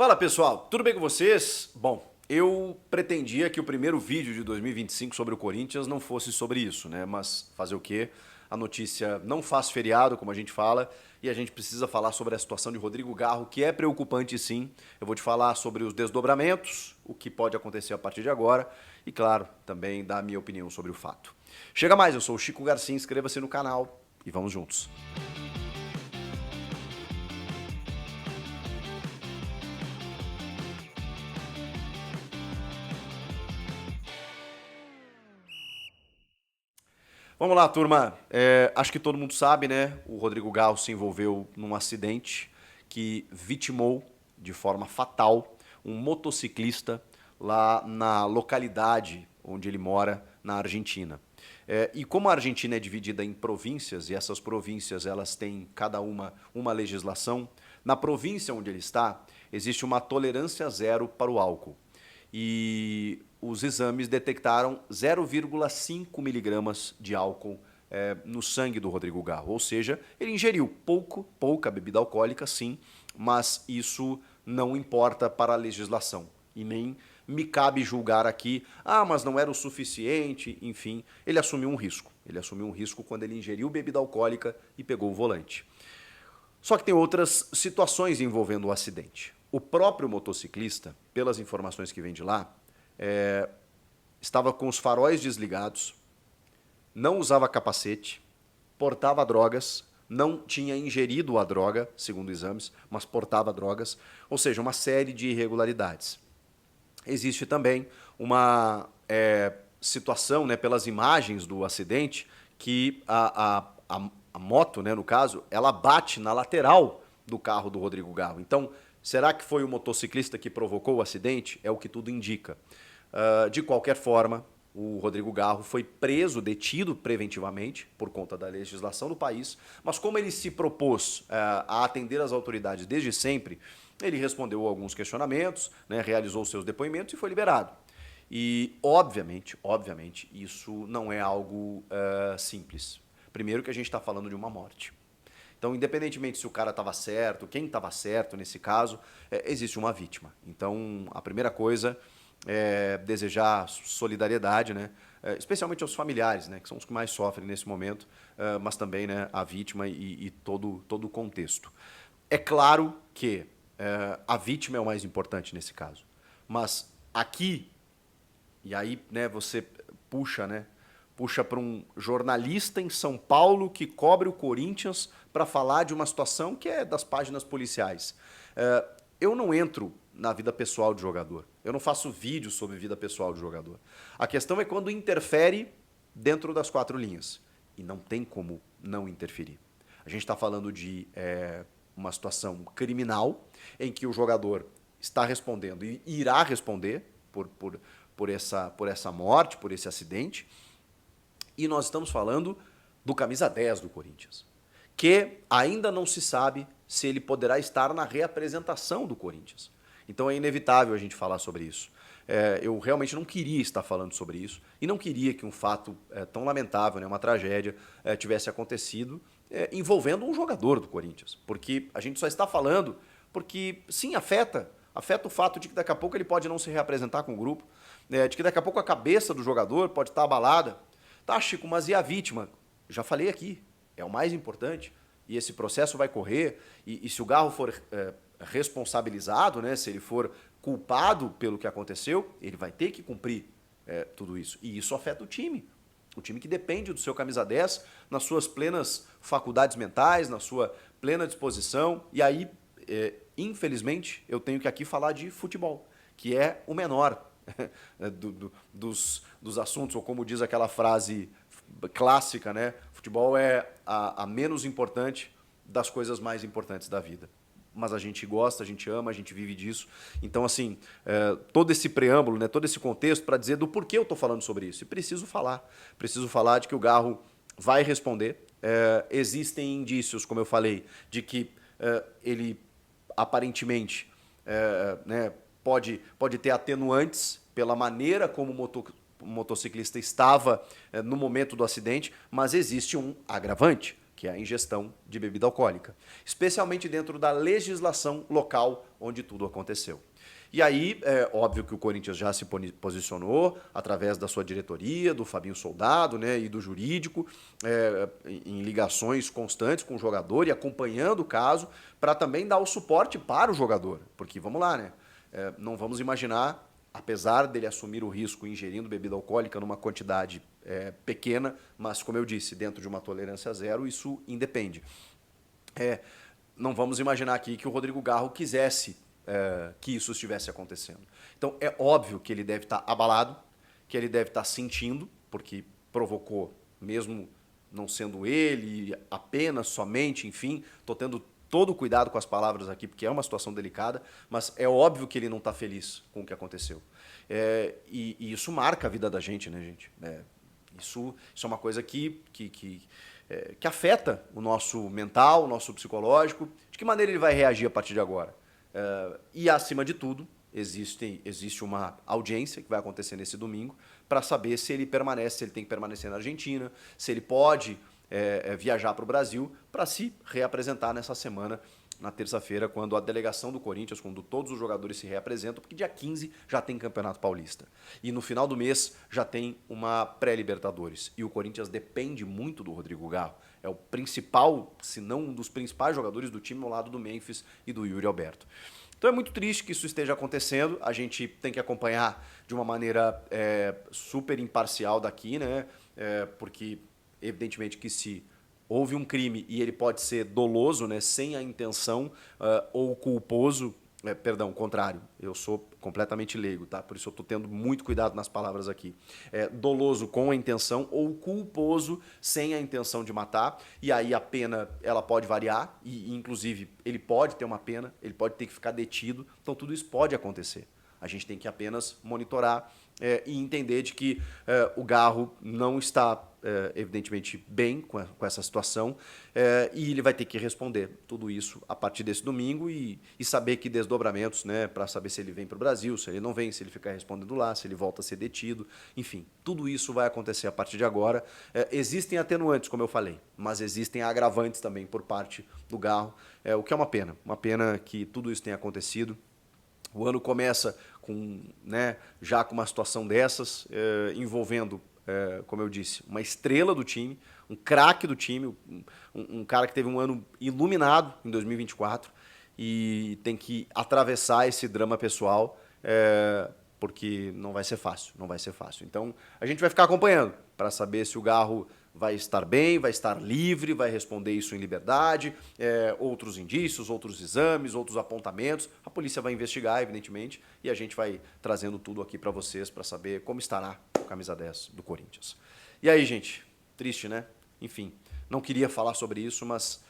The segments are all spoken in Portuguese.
Fala pessoal, tudo bem com vocês? Bom, eu pretendia que o primeiro vídeo de 2025 sobre o Corinthians não fosse sobre isso, né? Mas fazer o quê? A notícia não faz feriado, como a gente fala, e a gente precisa falar sobre a situação de Rodrigo Garro, que é preocupante sim. Eu vou te falar sobre os desdobramentos, o que pode acontecer a partir de agora, e claro, também dar a minha opinião sobre o fato. Chega mais, eu sou o Chico Garcia, inscreva-se no canal e vamos juntos. Vamos lá, turma. Acho que todo mundo sabe, né? O Rodrigo Garro se envolveu num acidente que vitimou de forma fatal um motociclista lá na localidade onde ele mora, na Argentina. E como a Argentina é dividida em províncias, e essas províncias elas têm cada uma legislação, na província onde ele está, existe uma tolerância zero para o álcool. E os exames detectaram 0,5 miligramas de álcool no sangue do Rodrigo Garro. Ou seja, ele ingeriu pouca bebida alcoólica, sim, mas isso não importa para a legislação. E nem me cabe julgar aqui, mas não era o suficiente, enfim, ele assumiu um risco. Ele assumiu um risco quando ele ingeriu bebida alcoólica e pegou o volante. Só que tem outras situações envolvendo o acidente. O próprio motociclista, pelas informações que vem de lá, estava com os faróis desligados, não usava capacete, portava drogas, não tinha ingerido a droga, segundo exames, mas portava drogas, ou seja, uma série de irregularidades. Existe também uma situação, né, pelas imagens do acidente, que a moto, né, no caso, ela bate na lateral do carro do Rodrigo Garro. Então, será que foi o motociclista que provocou o acidente? É o que tudo indica. De qualquer forma, o Rodrigo Garro foi preso, detido preventivamente, por conta da legislação do país, mas como ele se propôs a atender às autoridades desde sempre, ele respondeu alguns questionamentos, né, realizou seus depoimentos e foi liberado. E, obviamente, isso não é algo simples. Primeiro que a gente está falando de uma morte. Então, independentemente se o cara estava certo, quem estava certo nesse caso, existe uma vítima. Então, a primeira coisa é desejar solidariedade, né? Especialmente aos familiares, né? Que são os que mais sofrem nesse momento, mas também, né, a vítima e todo o contexto. É claro que a vítima é o mais importante nesse caso. Mas aqui, e aí, né, você puxa, né? Puxa para um jornalista em São Paulo que cobre o Corinthians para falar de uma situação que é das páginas policiais. Eu não entro na vida pessoal de jogador. Eu não faço vídeo sobre vida pessoal de jogador. A questão é quando interfere dentro das quatro linhas. E não tem como não interferir. A gente está falando de uma situação criminal em que o jogador está respondendo e irá responder por essa morte, por esse acidente. E nós estamos falando do camisa 10 do Corinthians, que ainda não se sabe se ele poderá estar na reapresentação do Corinthians. Então é inevitável a gente falar sobre isso. Eu realmente não queria estar falando sobre isso e não queria que um fato tão lamentável, né, uma tragédia, tivesse acontecido envolvendo um jogador do Corinthians. Porque a gente só está falando porque, sim, afeta o fato de que daqui a pouco ele pode não se reapresentar com o grupo, de que daqui a pouco a cabeça do jogador pode estar abalada. Tá, Chico, mas e a vítima? Já falei aqui, é o mais importante. E esse processo vai correr, e se o Garro for responsabilizado, né, se ele for culpado pelo que aconteceu, ele vai ter que cumprir tudo isso. E isso afeta o time que depende do seu camisa 10 nas suas plenas faculdades mentais, na sua plena disposição. E aí, infelizmente, eu tenho que aqui falar de futebol, que é o menor dos assuntos, ou como diz aquela frase clássica, né? Futebol é a menos importante das coisas mais importantes da vida. Mas a gente gosta, a gente ama, a gente vive disso. Então, assim, todo esse preâmbulo, né, todo esse contexto para dizer do porquê eu estou falando sobre isso. E preciso falar de que o Garro vai responder. Existem indícios, como eu falei, de que ele aparentemente né, pode ter atenuantes pela maneira como o motociclista estava no momento do acidente, mas existe um agravante, que é a ingestão de bebida alcoólica, especialmente dentro da legislação local onde tudo aconteceu. E aí, é óbvio que o Corinthians já se posicionou através da sua diretoria, do Fabinho Soldado, né, e do jurídico, em ligações constantes com o jogador e acompanhando o caso, para também dar o suporte para o jogador. Porque, vamos lá, né? Não vamos imaginar, apesar dele assumir o risco ingerindo bebida alcoólica numa quantidade pequena, mas, como eu disse, dentro de uma tolerância zero, isso independe. Não vamos imaginar aqui que o Rodrigo Garro quisesse que isso estivesse acontecendo. Então, é óbvio que ele deve estar abalado, que ele deve estar sentindo, porque provocou, mesmo não sendo ele, apenas, somente, enfim, estou tendo todo o cuidado com as palavras aqui, porque é uma situação delicada, mas é óbvio que ele não está feliz com o que aconteceu. E isso marca a vida da gente, né, gente? Isso é uma coisa que afeta o nosso mental, o nosso psicológico. De que maneira ele vai reagir a partir de agora? E, acima de tudo, existe uma audiência que vai acontecer nesse domingo para saber se ele permanece, se ele tem que permanecer na Argentina, se ele pode viajar para o Brasil para se reapresentar nessa semana, na terça-feira, quando a delegação do Corinthians, quando todos os jogadores se reapresentam, porque dia 15 já tem Campeonato Paulista. E no final do mês já tem uma pré-Libertadores. E o Corinthians depende muito do Rodrigo Garro. É o principal, se não um dos principais jogadores do time ao lado do Memphis e do Yuri Alberto. Então é muito triste que isso esteja acontecendo. A gente tem que acompanhar de uma maneira super imparcial daqui, né? Porque, evidentemente, que se houve um crime e ele pode ser doloso, né, sem a intenção, ou culposo, perdão, contrário, eu sou completamente leigo, tá? Por isso eu estou tendo muito cuidado nas palavras aqui. Doloso com a intenção ou culposo sem a intenção de matar, e aí a pena ela pode variar, e inclusive ele pode ter uma pena, ele pode ter que ficar detido, então tudo isso pode acontecer. A gente tem que apenas monitorar e entender de que o Garro não está, evidentemente, bem com essa situação e ele vai ter que responder tudo isso a partir desse domingo e saber que desdobramentos, né, para saber se ele vem para o Brasil, se ele não vem, se ele ficar respondendo lá, se ele volta a ser detido, enfim, tudo isso vai acontecer a partir de agora. Existem atenuantes, como eu falei, mas existem agravantes também por parte do Garro, o que é uma pena que tudo isso tenha acontecido. O ano começa já com uma situação dessas, envolvendo, como eu disse, uma estrela do time, um craque do time, um cara que teve um ano iluminado em 2024 e tem que atravessar esse drama pessoal, porque não vai ser fácil, não vai ser fácil. Então, a gente vai ficar acompanhando para saber se o Garro vai estar bem, vai estar livre, vai responder isso em liberdade, outros indícios, outros exames, outros apontamentos. A polícia vai investigar, evidentemente, e a gente vai trazendo tudo aqui para vocês para saber como estará o camisa 10 do Corinthians. E aí, gente? Triste, né? Enfim, não queria falar sobre isso, mas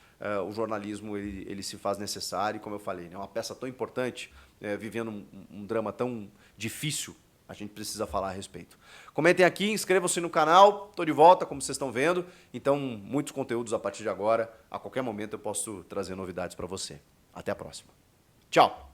o jornalismo ele se faz necessário, e como eu falei, é uma peça tão importante, vivendo um drama tão difícil. A gente precisa falar a respeito. Comentem aqui, inscrevam-se no canal. Estou de volta, como vocês estão vendo. Então, muitos conteúdos a partir de agora. A qualquer momento eu posso trazer novidades para você. Até a próxima. Tchau!